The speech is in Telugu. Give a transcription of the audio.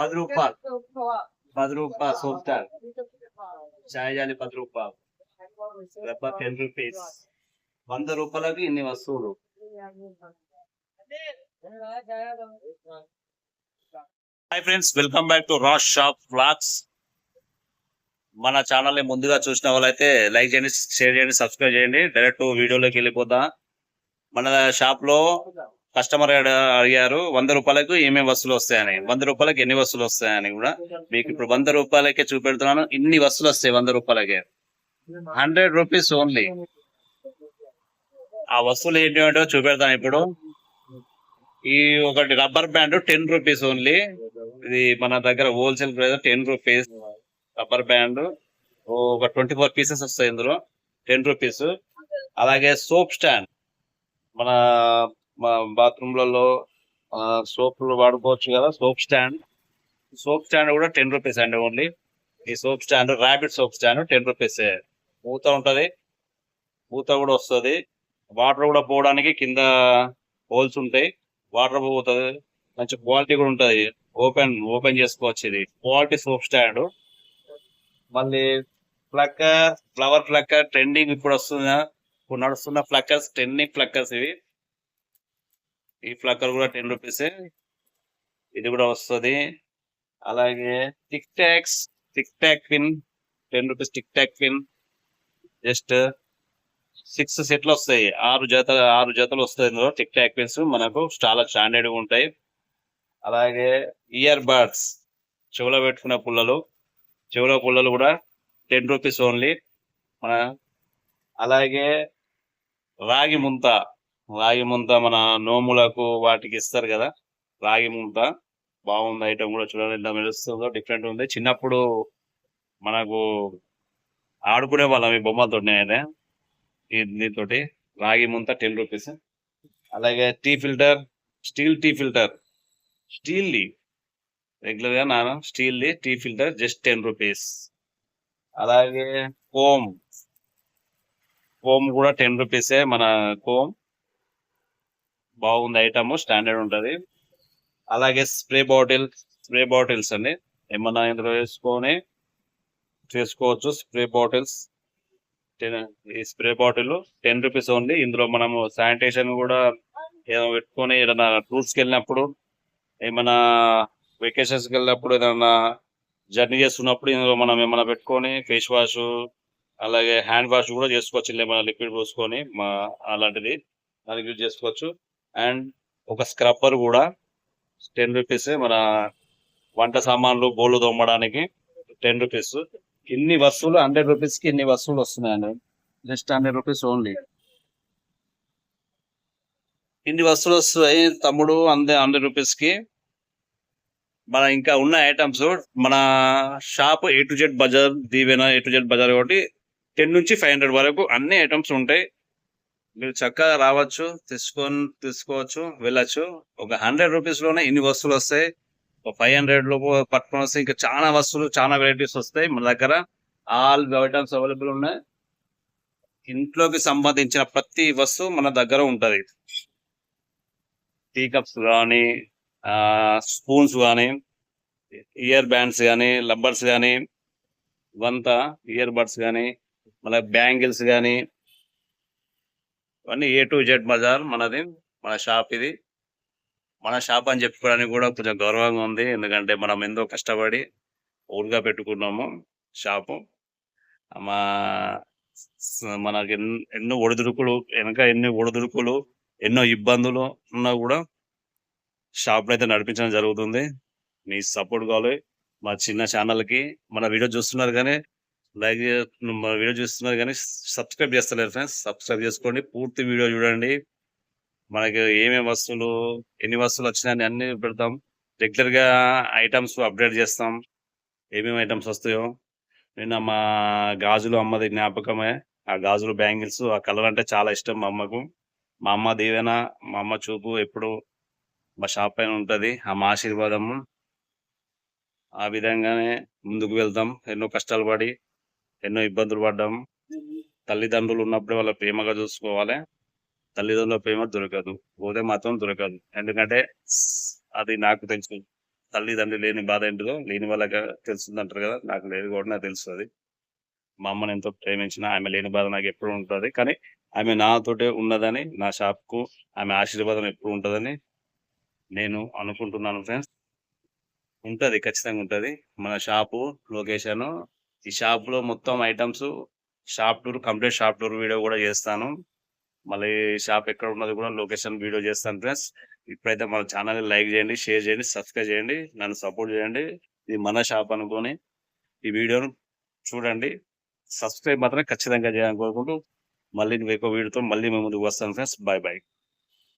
₹10 ₹10 సోప్ స్టార్ చాయ్ జాలి ₹10 రబ్బర్ ₹10 ₹100కి ఇన్ని వస్తువులు. Hi friends, welcome back to Rash shop vlogs. మన ఛానల్ ని ముందుగా చూసిన వాళ్ళైతే లైక్ చేయండి, షేర్ చేయండి, సబ్స్క్రైబ్ చేయండి. డైరెక్ట్ వీడియోలోకి వెళ్ళిపోతా. మన షాప్ లో కస్టమర్ అడిగారు ₹100కి ఏమేమి వస్తువులు వస్తాయని, ₹100కి ఎన్ని వస్తువులు వస్తాయని కూడా మీకు ఇప్పుడు ₹100కే చూపెడుతున్నాను. ఇన్ని వస్తువులు వస్తాయి ₹100కే, ₹100 ఓన్లీ. ఆ వస్తువులు ఏంటో చూపెడతాను ఇప్పుడు. ఈ ఒకటి రబ్బర్ బ్యాండ్ ₹10 ఓన్లీ. ఇది మన దగ్గర హోల్సేల్ ప్రైస్ ₹10 రబ్బర్ బ్యాండ్. ఒక 24 పీసెస్ వస్తాయి ఇందులో, ₹10. అలాగే సోప్ స్టాండ్, మన బాత్రూమ్లలో సోప్లు వాడుకోవచ్చు కదా, సోప్ స్టాండ్ కూడా ₹10 అండి ఓన్లీ. ఈ soap stand rabbit soap stand ₹10. మూత ఉంటది, మూత కూడా వస్తుంది. వాటర్ కూడా పోవడానికి కింద హోల్స్ ఉంటాయి, వాటర్ పోతుంది. మంచి క్వాలిటీ కూడా ఉంటది. ఓపెన్ చేసుకోవచ్చు. ఇది క్వాలిటీ సోప్ స్టాండ్. మళ్ళీ ఫ్లవర్ ప్లక్కర్ ట్రెండింగ్ ఇప్పుడు వస్తుంది, ఇప్పుడు నడుస్తున్న ఫ్లక్కర్స్, ట్రెండింగ్ ఫ్లక్కర్స్ ఇవి. ఈ ఫ్లక్కర్ కూడా ₹10, ఇది కూడా వస్తుంది. అలాగే tick talk pin ₹10 tick talk pin. Just 6 సెట్లు వస్తాయి, 6 జతలు వస్తాయి ఇందులో టిక్ టాక్ పిన్స్. మనకు చాలా స్టాండర్డ్ గా ఉంటాయి. అలాగే ఇయర్ బడ్స్, చెవులో పెట్టుకునే పుల్లలు కూడా ₹10 ఓన్లీ. అలాగే రాగి ముంత మన నోములకు వాటికి ఇస్తారు కదా, రాగి ముంత బాగుంది. ఐటమ్ కూడా చూడండి ఎంత మెరుస్తుందో, డిఫరెంట్ ఉంది. చిన్నప్పుడు మనకు ఆడుకునే వాళ్ళం ఈ బొమ్మలతో. దీంతోటి రాగి ముంత ₹10. అలాగే స్టీల్ టీ ఫిల్టర్, స్టీల్ది రెగ్యులర్ గా స్టీల్ది టీ ఫిల్టర్ జస్ట్ ₹10. అలాగే కోమ్ కూడా ₹10. మన కోమ్ బాగుంది, ఐటమ్ స్టాండర్డ్ ఉంటది. అలాగే స్ప్రే బాటిల్స్ అండి, ఏమన్నా ఇందులో వేసుకొని చేసుకోవచ్చు. స్ప్రే బాటిల్స్, ఈ స్ప్రే బాటిల్ ₹10 ఓన్లీ. ఇందులో మనము శానిటేషన్ కూడా ఏదైనా పెట్టుకొని, ఏదైనా టూర్స్కి వెళ్ళినప్పుడు, ఏమైనా వెకేషన్స్ కి వెళ్ళినప్పుడు, ఏదైనా జర్నీ చేస్తున్నప్పుడు ఇందులో మనం ఏమైనా పెట్టుకొని ఫేస్ వాష్, అలాగే హ్యాండ్ వాష్ కూడా చేసుకోవచ్చు. ఏమైనా లిక్విడ్ పోసుకొని అలాంటిది దానికి యూజ్ చేసుకోవచ్చు. అండ్ ఒక స్క్రబ్బర్ కూడా ₹10. మన వంట సామాన్లు, బోళ్ళు తోమడానికి ₹10. ఇన్ని వస్తువులు ₹100కి ఇన్ని వస్తువులు వస్తున్నాయండి. Just ₹100 only. ఇన్ని వస్తువులు వస్తాయి తమ్ముడు, అంతే ₹100కి. మన ఇంకా ఉన్న ఐటమ్స్, మన shop A to Z Bazaar, Deevena A to Z Bazaar కాబట్టి 10 నుంచి 500 వరకు అన్ని ఐటమ్స్ ఉంటాయి. మీరు చక్కగా రావచ్చు, తీసుకోవచ్చు, వెళ్ళచ్చు. ఒక ₹100లోనే ఇన్ని వస్తువులు వస్తాయి. ఒక 500 లోపు పట్టుకొని వస్తే ఇంకా చాలా వస్తువులు, చాలా వెరైటీస్ వస్తాయి. మన దగ్గర ఆల్ ఐటమ్స్ అవైలబుల్ ఉన్నాయి. ఇంట్లోకి సంబంధించిన ప్రతి వస్తువు మన దగ్గర ఉంటది. టీ కప్స్ కానీ, స్పూన్స్ కానీ, ఇయర్ బ్యాండ్స్ కానీ, లబ్బర్స్ కానీ, ఇయర్ బడ్స్ కానీ, మన బ్యాంగిల్స్ కానీ, ఇవన్నీ A to Z బజార్ మనది, మన షాప్ ఇది. మన షాప్ అని చెప్పుకోవడానికి కూడా కొంచెం గౌరవంగా ఉంది, ఎందుకంటే మనం ఎంతో కష్టపడి ఓన్గా పెట్టుకున్నాము షాపు. మనకి ఎన్నో ఒడిదుడుకులు, ఎన్నో ఇబ్బందులు ఉన్నా కూడా షాప్ అయితే నడిపించడం జరుగుతుంది. మీ సపోర్ట్ కావాలి. మా చిన్న ఛానల్కి మన వీడియో చూస్తున్నారు కానీ సబ్స్క్రైబ్ చేస్తలేరు ఫ్రెండ్స్. సబ్స్క్రైబ్ చేసుకోండి, పూర్తి వీడియో చూడండి. మనకి ఏమేమి వస్తువులు, ఎన్ని వస్తువులు వచ్చినాయని అన్ని పెడతాం. రెగ్యులర్ గా ఐటమ్స్ అప్డేట్ చేస్తాం, ఏమేమి ఐటమ్స్ వస్తాయో. నిన్న మా గాజులు అమ్మది జ్ఞాపకమే. ఆ గాజులు, బ్యాంగిల్స్, ఆ కలర్ అంటే చాలా ఇష్టం మా అమ్మకు. మా అమ్మ దీవెన, మా అమ్మ చూపు ఎప్పుడు మా షాప్ పైన ఉంటది, మా ఆశీర్వాదము. ఆ విధంగానే ముందుకు వెళ్తాం. ఎన్నో కష్టాలు పడి, ఎన్నో ఇబ్బందులు పడ్డాం. తల్లిదండ్రులు ఉన్నప్పుడే వాళ్ళ ప్రేమగా చూసుకోవాలి. తల్లిదండ్రుల ప్రేమ దొరకదు, పోతే మాత్రం దొరకదు. ఎందుకంటే అది నాకు తెలుసు. తల్లిదండ్రి లేని బాధ ఏంటిదో లేని వాళ్ళకి తెలుస్తుంది అంటారు కదా, నాకు లేదు కూడా నాకు తెలుస్తుంది. మా అమ్మని ఎంతో ప్రేమించిన ఆమె లేని బాధ నాకు ఎప్పుడు ఉంటుంది, కానీ ఆమె నాతోటే ఉన్నదని, నా షాప్కు ఆమె ఆశీర్వాదం ఎప్పుడు ఉంటుందని నేను అనుకుంటున్నాను ఫ్రెండ్స్. ఉంటది, ఖచ్చితంగా ఉంటది. మన షాపు లొకేషను, ఈ షాప్‌లో మొత్తం items, shop tour, complete shop tour video కూడా చేస్తాను. మళ్ళీ షాప్ ఎక్కడ ఉన్నది కూడా లొకేషన్ వీడియో చేస్తాను ఫ్రెండ్స్. ఇప్పుడైతే మన ఛానల్‌ని లైక్ చేయండి, షేర్ చేయండి, సబ్స్క్రైబ్ చేయండి, నన్ను సపోర్ట్ చేయండి. ఇది మన షాప్ అనుకోని ఈ వీడియోను చూడండి. సబ్స్క్రైబ్ మాత్రం ఖచ్చితంగా చేయాలని కోరుకుంటూ, మళ్ళీ ఇంకో వీడియోతో మళ్ళీ మీ ముందుకు వస్తాను ఫ్రెండ్స్. Bye bye.